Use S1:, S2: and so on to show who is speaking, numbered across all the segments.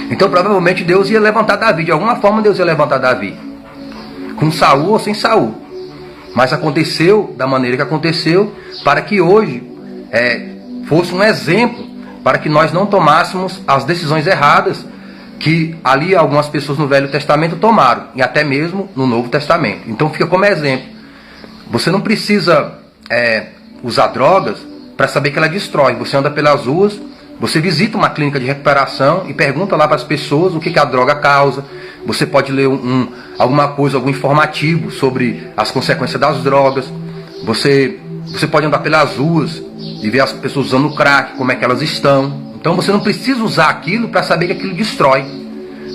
S1: Então provavelmente Deus ia levantar Davi, de alguma forma Deus ia levantar Davi, com Saul ou sem Saul. Mas aconteceu da maneira que aconteceu, para que hoje fosse um exemplo, para que nós não tomássemos as decisões erradas que ali algumas pessoas no Velho Testamento tomaram, e até mesmo no Novo Testamento. Então fica como exemplo. Você não precisa usar drogas para saber que ela destrói. Você anda pelas ruas, você visita uma clínica de recuperação e pergunta lá para as pessoas o que a droga causa. Você pode ler alguma coisa, algum informativo sobre as consequências das drogas. Você pode andar pelas ruas e ver as pessoas usando crack, como é que elas estão. Então você não precisa usar aquilo para saber que aquilo destrói.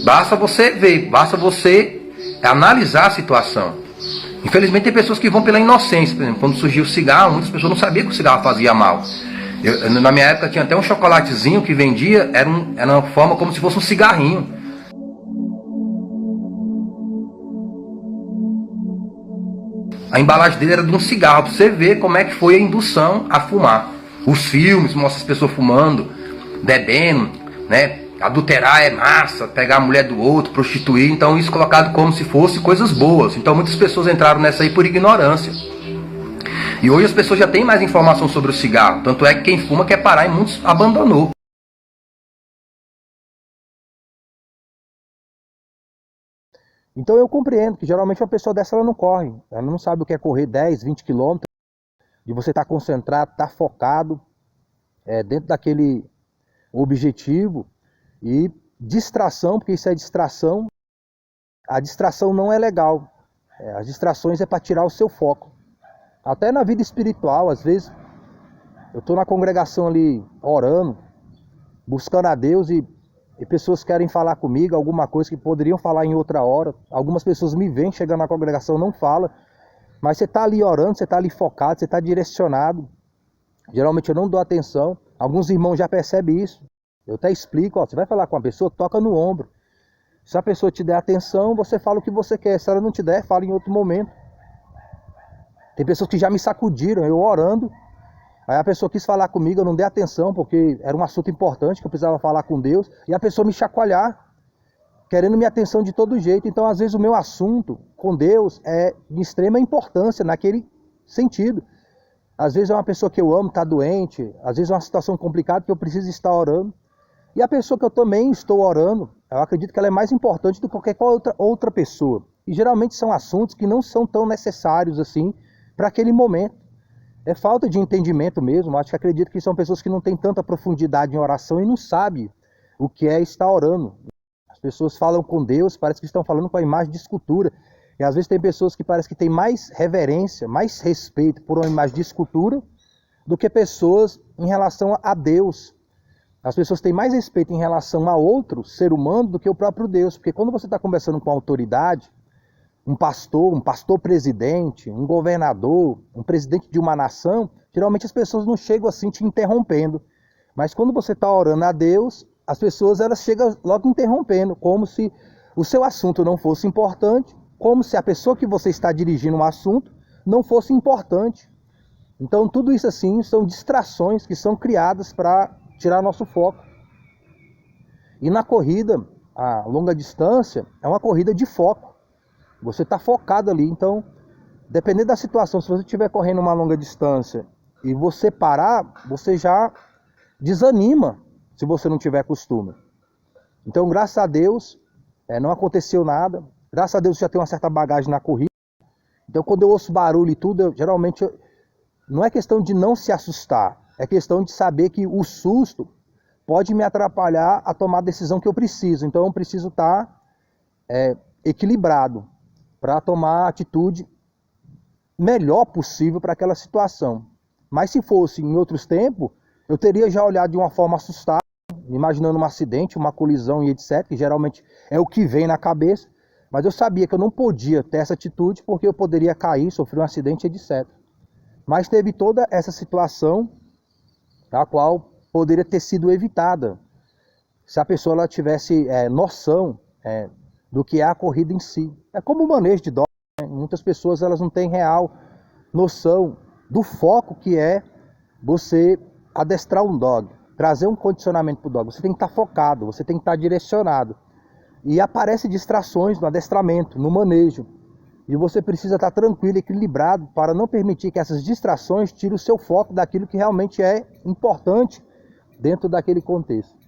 S1: Basta você ver, basta você analisar a situação. Infelizmente tem pessoas que vão pela inocência. Por exemplo, quando surgiu o cigarro, muitas pessoas não sabiam que o cigarro fazia mal. Na minha época tinha até um chocolatezinho que vendia, era uma forma como se fosse um cigarrinho. A embalagem dele era de um cigarro, para você ver como é que foi a indução a fumar. Os filmes mostram as pessoas fumando, bebendo, né? Adulterar é massa, pegar a mulher do outro, prostituir. Então isso colocado como se fosse coisas boas. Então muitas pessoas entraram nessa aí por ignorância. E hoje as pessoas já têm mais informação sobre o cigarro. Tanto é que quem fuma quer parar e muitos abandonou.
S2: Então eu compreendo que geralmente uma pessoa dessa ela não corre. Ela não sabe o que é correr 10, 20 quilômetros. De você estar concentrado, estar focado dentro daquele objetivo. E distração, porque isso é distração. A distração não é legal. As distrações é para tirar o seu foco. Até na vida espiritual, às vezes, eu estou na congregação ali orando, buscando a Deus e pessoas querem falar comigo, alguma coisa que poderiam falar em outra hora. Algumas pessoas me veem chegando na congregação, não falam, mas você está ali orando, você está ali focado, você está direcionado. Geralmente eu não dou atenção, alguns irmãos já percebem isso. Eu até explico, você vai falar com uma pessoa, toca no ombro. Se a pessoa te der atenção, você fala o que você quer. Se ela não te der, fala em outro momento. Tem pessoas que já me sacudiram, eu orando. Aí a pessoa quis falar comigo, eu não dei atenção, porque era um assunto importante, que eu precisava falar com Deus. E a pessoa me chacoalhar, querendo minha atenção de todo jeito. Então, às vezes, o meu assunto com Deus é de extrema importância, naquele sentido. Às vezes é uma pessoa que eu amo, está doente. Às vezes é uma situação complicada que eu preciso estar orando. E a pessoa que eu também estou orando, eu acredito que ela é mais importante do que qualquer outra pessoa. E geralmente são assuntos que não são tão necessários assim para aquele momento. É falta de entendimento mesmo. Acho que acredito que são pessoas que não têm tanta profundidade em oração e não sabem o que é estar orando. As pessoas falam com Deus, parece que estão falando com a imagem de escultura. E às vezes tem pessoas que parece que têm mais reverência, mais respeito por uma imagem de escultura do que pessoas em relação a Deus. As pessoas têm mais respeito em relação a outro ser humano do que o próprio Deus. Porque quando você está conversando com a autoridade, um pastor presidente, um governador, um presidente de uma nação, geralmente as pessoas não chegam assim te interrompendo. Mas quando você está orando a Deus, as pessoas elas chegam logo interrompendo, como se o seu assunto não fosse importante, como se a pessoa que você está dirigindo um assunto não fosse importante. Então tudo isso assim são distrações que são criadas para tirar nosso foco. E na corrida, a longa distância, é uma corrida de foco. Você está focado ali, então, dependendo da situação, se você estiver correndo uma longa distância e você parar, você já desanima, se você não tiver costume. Então, graças a Deus, não aconteceu nada. Graças a Deus, já tem uma certa bagagem na corrida. Então, quando eu ouço barulho e tudo, geralmente, não é questão de não se assustar. É questão de saber que o susto pode me atrapalhar a tomar a decisão que eu preciso. Então, eu preciso estar equilibrado para tomar a atitude melhor possível para aquela situação. Mas se fosse em outros tempos, eu teria já olhado de uma forma assustada, imaginando um acidente, uma colisão e etc., que geralmente é o que vem na cabeça, mas eu sabia que eu não podia ter essa atitude porque eu poderia cair, sofrer um acidente, etc. Mas teve toda essa situação, a qual poderia ter sido evitada, se a pessoa ela tivesse noção do que é a corrida em si. É como o manejo de dog, né? Muitas pessoas elas não têm real noção do foco que é você adestrar um dog. trazer um condicionamento para o dog, você tem que estar focado, você tem que estar direcionado. E aparecem distrações no adestramento, no manejo. E você precisa estar tranquilo, equilibrado, para não permitir que essas distrações tirem o seu foco daquilo que realmente é importante dentro daquele contexto.